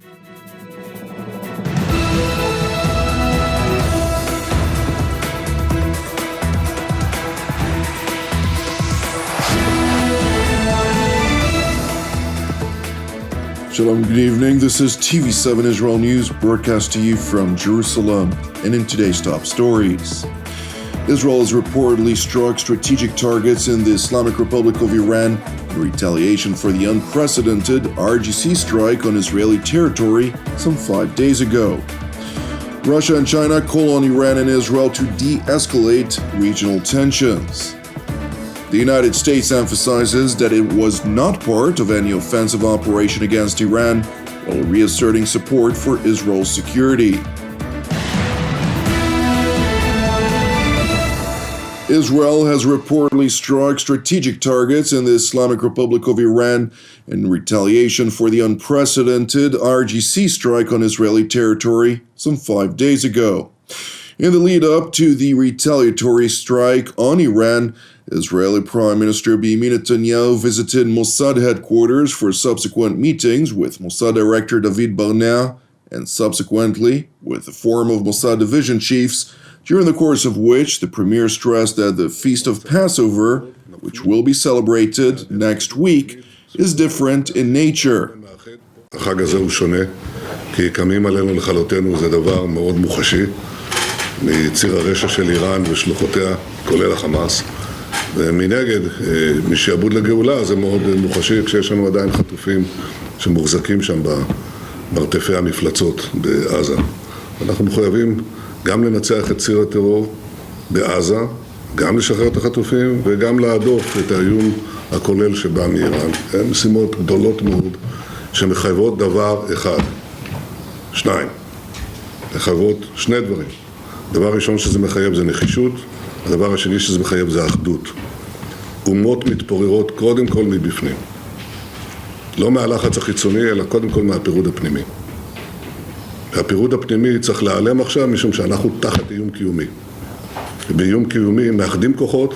Shalom, good evening. This is TV7 Israel News, broadcast to you from Jerusalem. And in today's top stories, Israel has reportedly struck strategic targets in the Islamic Republic of Iran in retaliation for the unprecedented IRGC strike on Israeli territory some 5 days ago. Russia and China call on Iran and Israel to de-escalate regional tensions. The United States emphasizes that it was not part of any offensive operation against Iran, while reasserting support for Israel's security. Israel has reportedly struck strategic targets in the Islamic Republic of Iran in retaliation for the unprecedented IRGC strike on Israeli territory some 5 days ago. In the lead-up to the retaliatory strike on Iran, Israeli Prime Minister Benjamin Netanyahu visited Mossad headquarters for subsequent meetings with Mossad Director David Barnea and subsequently with the Forum of Mossad Division Chiefs, during the course of which the Premier stressed that the Feast of Passover, which will be celebrated next week, is different in nature. החג הזה הוא שונה, כי קמים עלינו לכלותנו זה דבר מאוד מוחשי, מציר הרשע של איראן ושלוחותיה, כולל החמאס. ומנגד, משעבוד לגאולה זה מאוד מוחשי, כשיש לנו עדיין חטופים שמוחזקים שם במרתפי המפלצות בעזה. אנחנו מחויבים גם לנצח את ציר הטרור בעזה, גם לשחרר את החטופים וגם להדוף את האיום הכולל שבא מאיראן. הן משימות גדולות מאוד שמחייבות דבר אחד. שניים. מחייבות שני דברים. דבר ראשון שזה מחייב זה נחישות, הדבר השני שזה מחייב זה אחדות. אומות מתפוררות קודם כל מבפנים. לא מהלחץ החיצוני, אלא קודם כל מהפירוד הפנימי. והפירוד הפנימי צריך להיעלם עכשיו, משום שאנחנו תחת איום קיומי. ובאיום קיומי מאחדים כוחות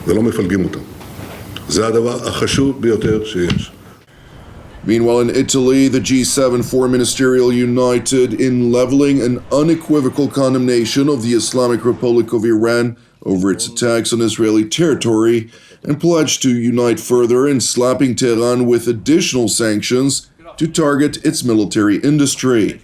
ולא מפלגים אותם. זה הדבר החשוב ביותר שיש. Meanwhile, in Italy, the G7 foreign ministerial united in leveling an unequivocal condemnation of the Islamic Republic of Iran over its attacks on Israeli territory and pledged to unite further in slapping Tehran with additional sanctions to target its military industry.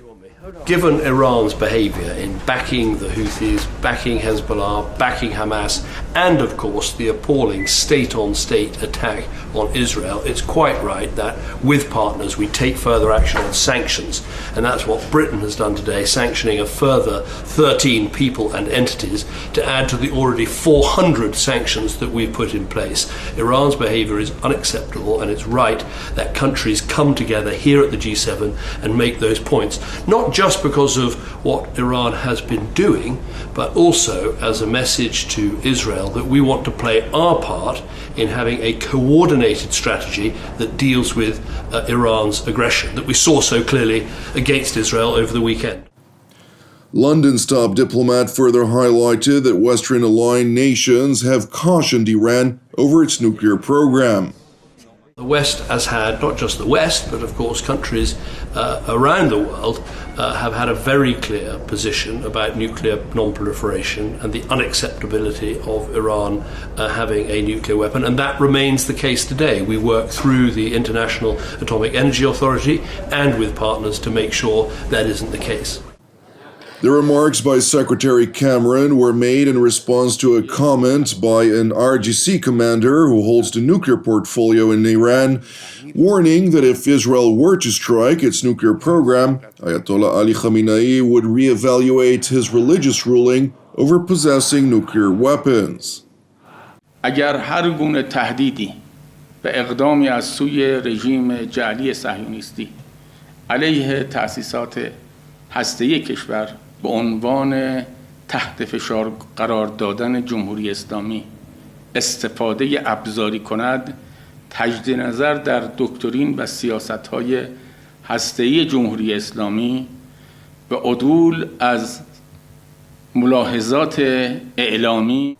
Given Iran's behavior in backing the Houthis, backing Hezbollah, backing Hamas, and of course the appalling state-on-state attack on Israel, it's quite right that with partners we take further action on sanctions. And that's what Britain has done today, sanctioning a further 13 people and entities to add to the already 400 sanctions that we've put in place. Iran's behavior is unacceptable, and it's right that countries come together here at the G7 and make those points. Not just because of what Iran has been doing, but also as a message to Israel that we want to play our part in having a coordinated strategy that deals with Iran's aggression that we saw so clearly against Israel over the weekend. London's top diplomat further highlighted that Western aligned nations have cautioned Iran over its nuclear program. The West has had, not just the West, but of course countries around the world have had a very clear position about nuclear non-proliferation and the unacceptability of Iran having a nuclear weapon, and that remains the case today. We work through the International Atomic Energy Authority and with partners to make sure that isn't the case. The remarks by Secretary Cameron were made in response to a comment by an IRGC commander who holds the nuclear portfolio in Iran, warning that if Israel were to strike its nuclear program, Ayatollah Ali Khamenei would reevaluate his religious ruling over possessing nuclear weapons. اگر هر گونه تهدیدی به اقدامی از سوی رژیم جعلی صهیونیستی علیه تأسیسات هسته‌ای کشور به عنوان تحت فشار قرار دادن جمهوری اسلامی استفاده ابزاری کند، تجدید نظر در دکترین و سیاست‌های هسته‌ای جمهوری اسلامی به عدول از ملاحظات اعلامی.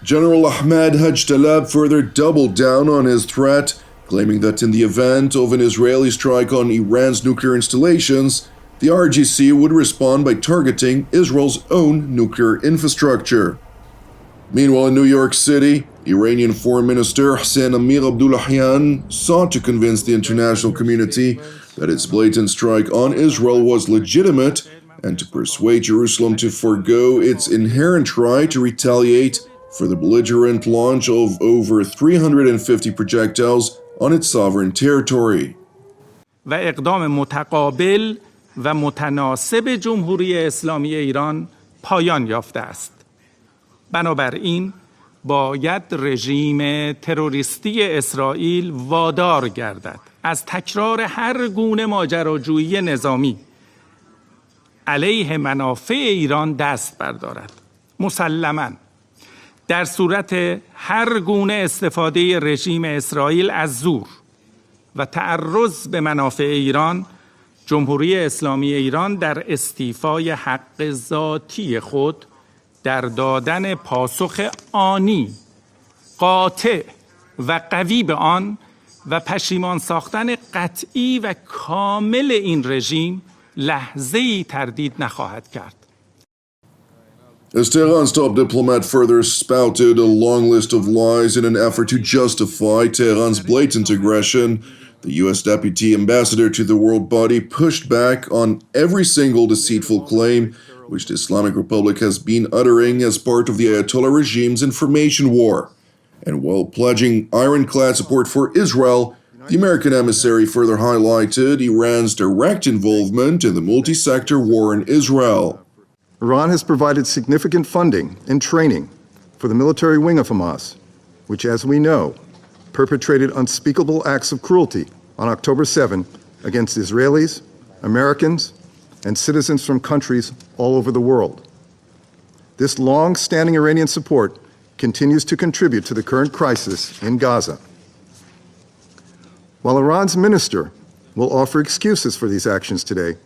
General Ahmad Hajj Talab further doubled down on his threat claiming that in the event of an Israeli strike on Iran's nuclear installations, the IRGC would respond by targeting Israel's own nuclear infrastructure. Meanwhile, in New York City, Iranian Foreign Minister Hossein Amir-Abdollahian sought to convince the international community that its blatant strike on Israel was legitimate and to persuade Jerusalem to forego its inherent right to retaliate for the belligerent launch of over 350 projectiles on its sovereign territory. و اقدام متقابل و متناسب جمهوری اسلامی ایران پایان یافته است. بنابراین باید رژیم تروریستی اسرائیل وادار گردد از تکرار هر گونه ماجراجویی نظامی علیه منافع ایران دست بردارد. مسلماً در صورت هر گونه استفاده رژیم اسرائیل از زور و تعرض به منافع ایران، جمهوری اسلامی ایران در استیفای حق ذاتی خود در دادن پاسخ آنی، قاطع و قوی به آن و پشیمان ساختن قطعی و کامل این رژیم لحظه‌ای تردید نخواهد کرد. As Tehran's top diplomat further spouted a long list of lies in an effort to justify Tehran's blatant aggression, the U.S. Deputy Ambassador to the World Body pushed back on every single deceitful claim which the Islamic Republic has been uttering as part of the Ayatollah regime's information war. And while pledging ironclad support for Israel, the American emissary further highlighted Iran's direct involvement in the multi-sector war in Israel. Iran has provided significant funding and training for the military wing of Hamas, which, as we know, perpetrated unspeakable acts of cruelty on October 7 against Israelis, Americans, and citizens from countries all over the world. This long-standing Iranian support continues to contribute to the current crisis in Gaza. While Iran's minister will offer excuses for these actions today,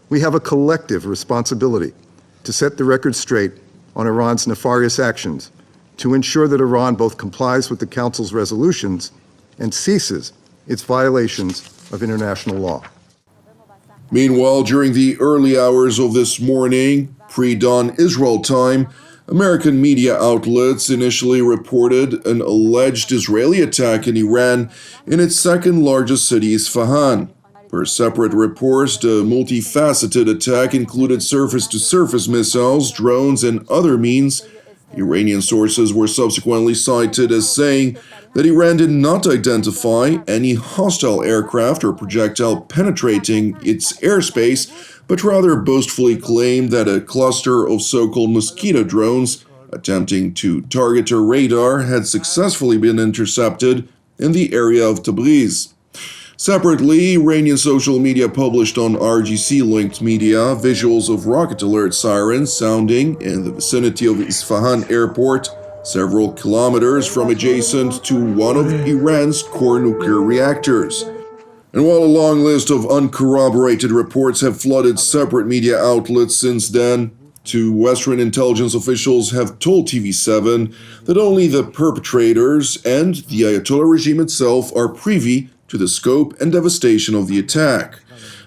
we have a collective responsibility to set the record straight on Iran's nefarious actions, to ensure that Iran both complies with the Council's resolutions and ceases its violations of international law. Meanwhile, during the early hours of this morning, pre-dawn Israel time, American media outlets initially reported an alleged Israeli attack in Iran in its second largest city, Isfahan. Per separate reports, the multifaceted attack included surface-to-surface missiles, drones, and other means. Iranian sources were subsequently cited as saying that Iran did not identify any hostile aircraft or projectile penetrating its airspace, but rather boastfully claimed that a cluster of so-called mosquito drones attempting to target a radar had successfully been intercepted in the area of Tabriz. Separately, Iranian social media published on IRGC-linked media visuals of rocket alert sirens sounding in the vicinity of Isfahan airport, several kilometers from adjacent to one of Iran's core nuclear reactors. And while a long list of uncorroborated reports have flooded separate media outlets since then, two Western intelligence officials have told TV7 that only the perpetrators and the Ayatollah regime itself are privy to the scope and devastation of the attack.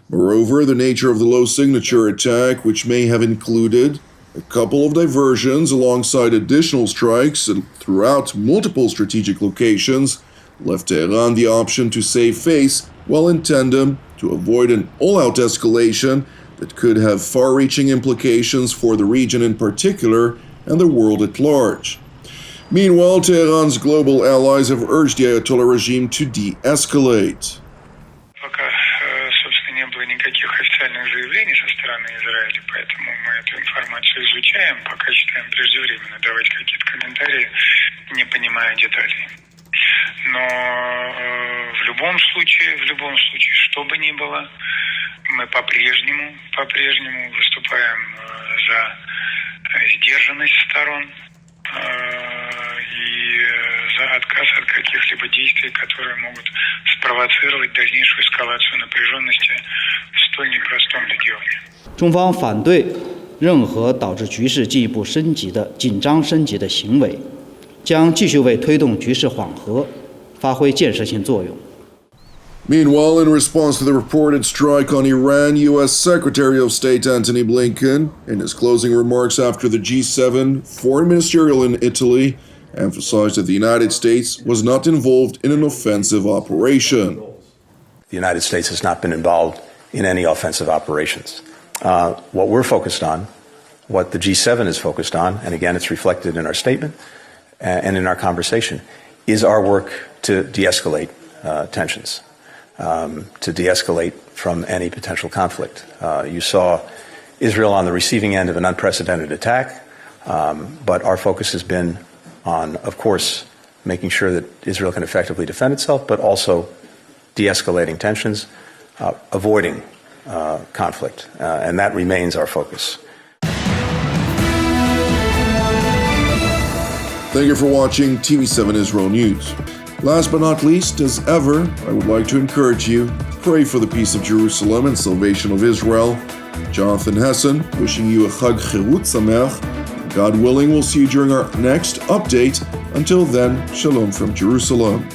Moreover, the nature of the low-signature attack, which may have included a couple of diversions alongside additional strikes throughout multiple strategic locations, left Tehran the option to save face while in tandem to avoid an all-out escalation that could have far-reaching implications for the region in particular and the world at large. Meanwhile, Tehran's global allies have urged the Ayatollah regime to de-escalate. Пока, собственно, не было никаких официальных заявлений со стороны Израиля, поэтому мы эту информацию изучаем, пока считаем преждевременно давать какие-то комментарии, не понимая деталей. Но в любом случае, что бы ни было, мы по-прежнему выступаем за сдержанность сторон и за отказ от каких-либо действий, которые могут спровоцировать дальнейшую эскалацию напряженности в столь непростом регионе. 中方反对任何导致局势进一步紧张升级的行为，将继续为推动局势缓和发挥建设性作用。Meanwhile, in response to the reported strike on Iran, U.S. Secretary of State Antony Blinken, in his closing remarks after the G7 foreign ministerial in Italy, emphasized that the United States was not involved in an offensive operation. The United States has not been involved in any offensive operations. What we're focused on, what the G7 is focused on, and again, it's reflected in our statement and in our conversation, is our work to de-escalate tensions, to de-escalate from any potential conflict. You saw Israel on the receiving end of an unprecedented attack, but our focus has been on, of course, making sure that Israel can effectively defend itself, but also de-escalating tensions, avoiding conflict, and that remains our focus. Thank you for watching TV7 Israel News. Last but not least, as ever, I would like to encourage you, pray for the peace of Jerusalem and salvation of Israel. Jonathan Hessen, wishing you a Chag Cherut Sameach. God willing, we'll see you during our next update. Until then, Shalom from Jerusalem.